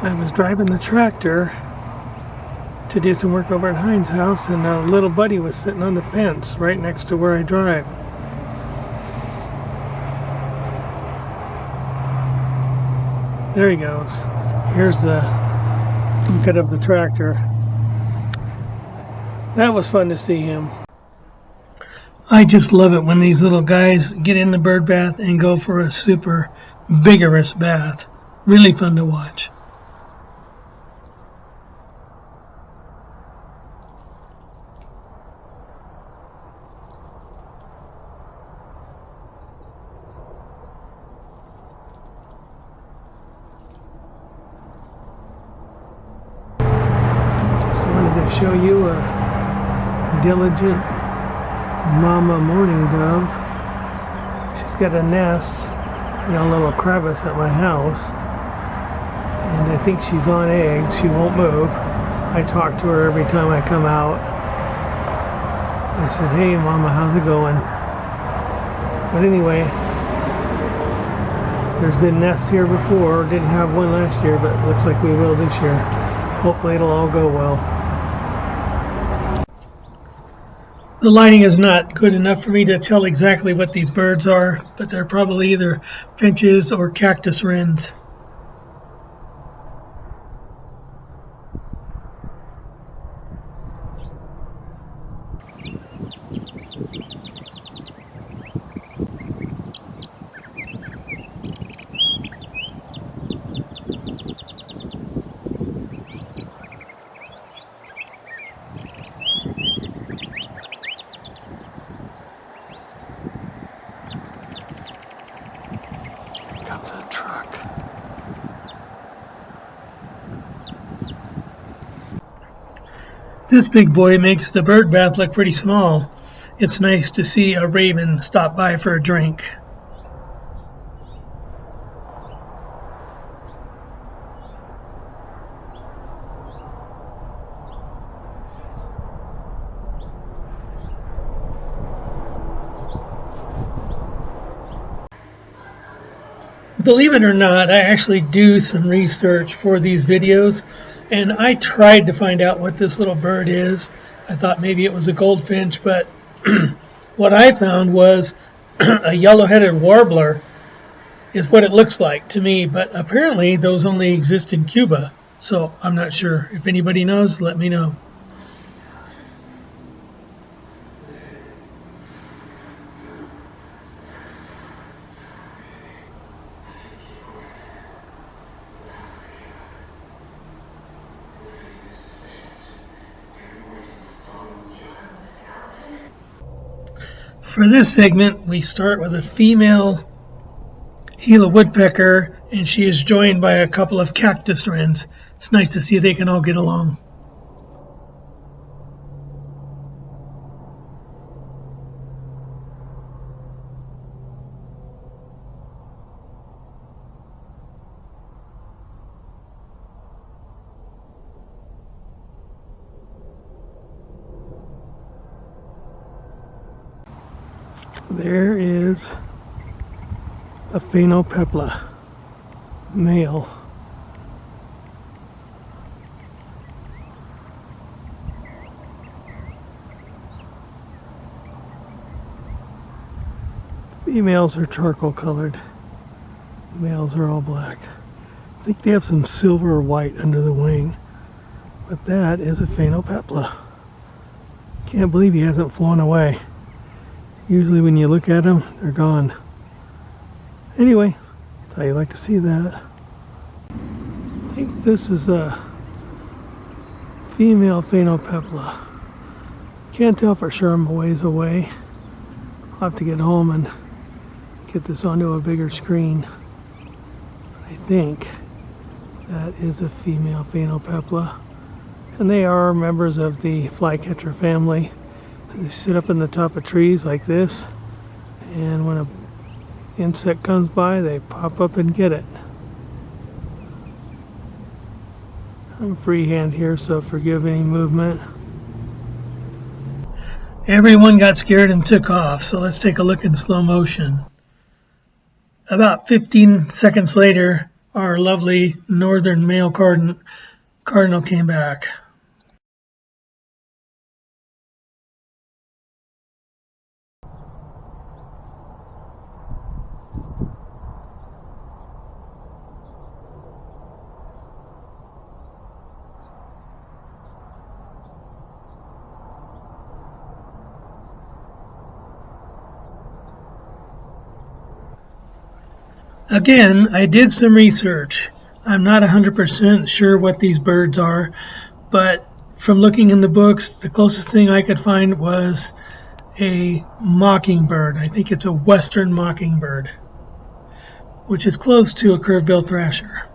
I was driving the tractor to do some work over at Heinz' house, and a little buddy was sitting on the fence right next to where I drive. There he goes. Here's the cut of the tractor. That was fun to see him. I just love it when these little guys get in the bird bath and go for a super vigorous bath. Really fun to watch. Show you a diligent mama mourning dove. She's got a nest in a little crevice at my house, and I think she's on eggs. She won't move. I talk to her every time I come out. I said, "Hey mama, how's it going?" But anyway, there's been nests here before. Didn't have one last year, but looks like we will this year. Hopefully it'll all go well. The lighting is not good enough for me to tell exactly what these birds are, but they're probably either finches or cactus wrens. That truck. This big boy makes the bird bath look pretty small. It's nice to see a raven stop by for a drink. Believe it or not, I actually do some research for these videos, and I tried to find out what this little bird is. I thought maybe it was a goldfinch, but what I found was a yellow-headed warbler is what it looks like to me, but apparently those only exist in Cuba, so I'm not sure. If anybody knows, let me know. For this segment, we start with a female Gila woodpecker, and she is joined by a couple of cactus wrens. It's nice to see they can all get along. There is a phainopepla male. Females are charcoal colored. Males are all black. I think they have some silver or white under the wing. But that is a phainopepla. Can't believe he hasn't flown away. Usually when you look at them, they're gone. Anyway, thought you'd like to see that. I think this is a female phainopepla. Can't tell for sure, I'm a ways away. I'll have to get home and get this onto a bigger screen. But I think that is a female phainopepla. And they are members of the flycatcher family. They sit up in the top of trees like this, and when an insect comes by, they pop up and get it. I'm freehand here, so forgive any movement. Everyone got scared and took off, so let's take a look in slow motion. About 15 seconds later, our lovely northern male cardinal came back. Again, I did some research. I'm not 100% sure what these birds are, but from looking in the books, the closest thing I could find was a mockingbird. I think it's a western mockingbird, which is close to a curved-bill thrasher.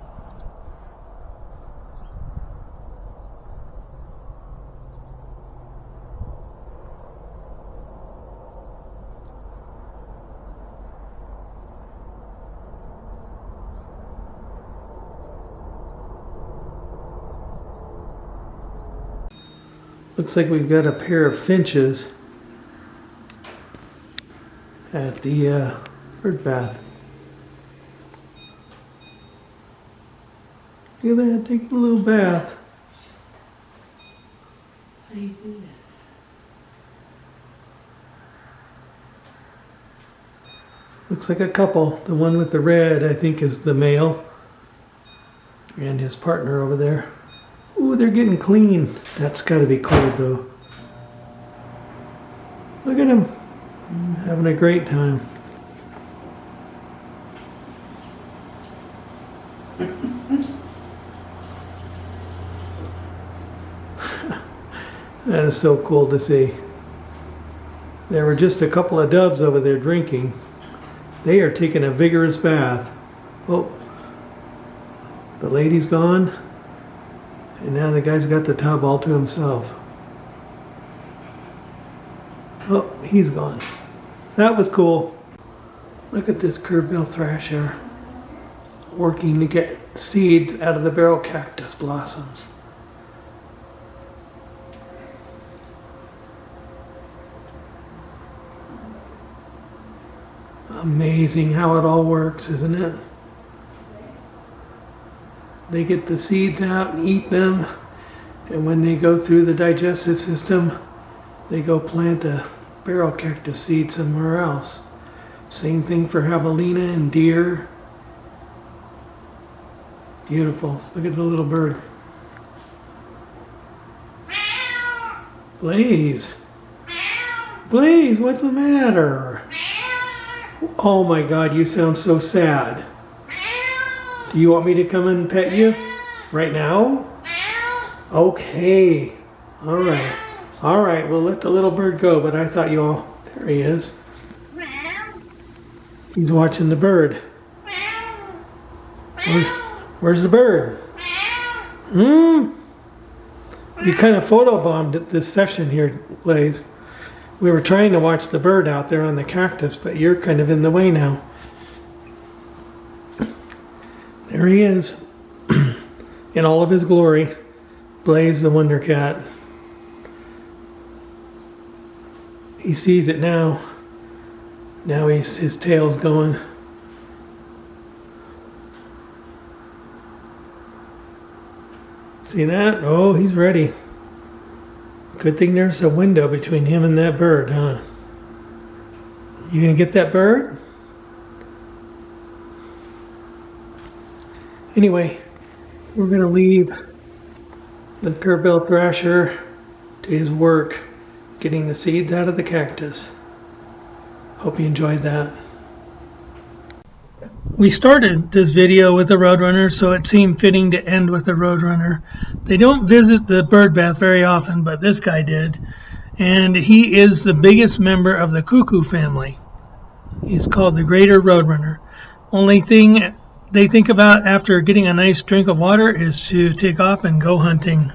Looks like we've got a pair of finches at the bird bath. Look at that, taking a little bath. How do you do that? Looks like a couple. The one with the red, I think, is the male, and his partner over there. Ooh, they're getting clean. That's got to be cold, though. Look at them. Having a great time. That is so cool to see. There were just a couple of doves over there drinking. They are taking a vigorous bath. Oh, the lady's gone. And now the guy's got the tub all to himself. Oh, he's gone. That was cool. Look at this curved-bill thrasher working to get seeds out of the barrel cactus blossoms. Amazing how it all works, isn't it? They get the seeds out and eat them, and when they go through the digestive system, they go plant a barrel cactus seed somewhere else. Same thing for javelina and deer. Beautiful. Look at the little bird. Blaze. Blaze, what's the matter? Oh my God, you sound so sad. Do you want me to come and pet you right now? Okay. All right. All right, we'll let the little bird go, but I thought you all... There he is. He's watching the bird. Where's the bird? You kind of photobombed this session here, Blaze. We were trying to watch the bird out there on the cactus, but you're kind of in the way now. There he is, in all of his glory, Blaze the Wondercat. He sees it now. Now his tail's going. See that? Oh, he's ready. Good thing there's a window between him and that bird, huh? You gonna get that bird? Anyway, we're going to leave the curved-bill thrasher to his work getting the seeds out of the cactus. Hope you enjoyed that. We started this video with a roadrunner, so it seemed fitting to end with a roadrunner. They don't visit the bird bath very often, but this guy did. And he is the biggest member of the cuckoo family. He's called the greater roadrunner. Only thing they think about after getting a nice drink of water is to take off and go hunting.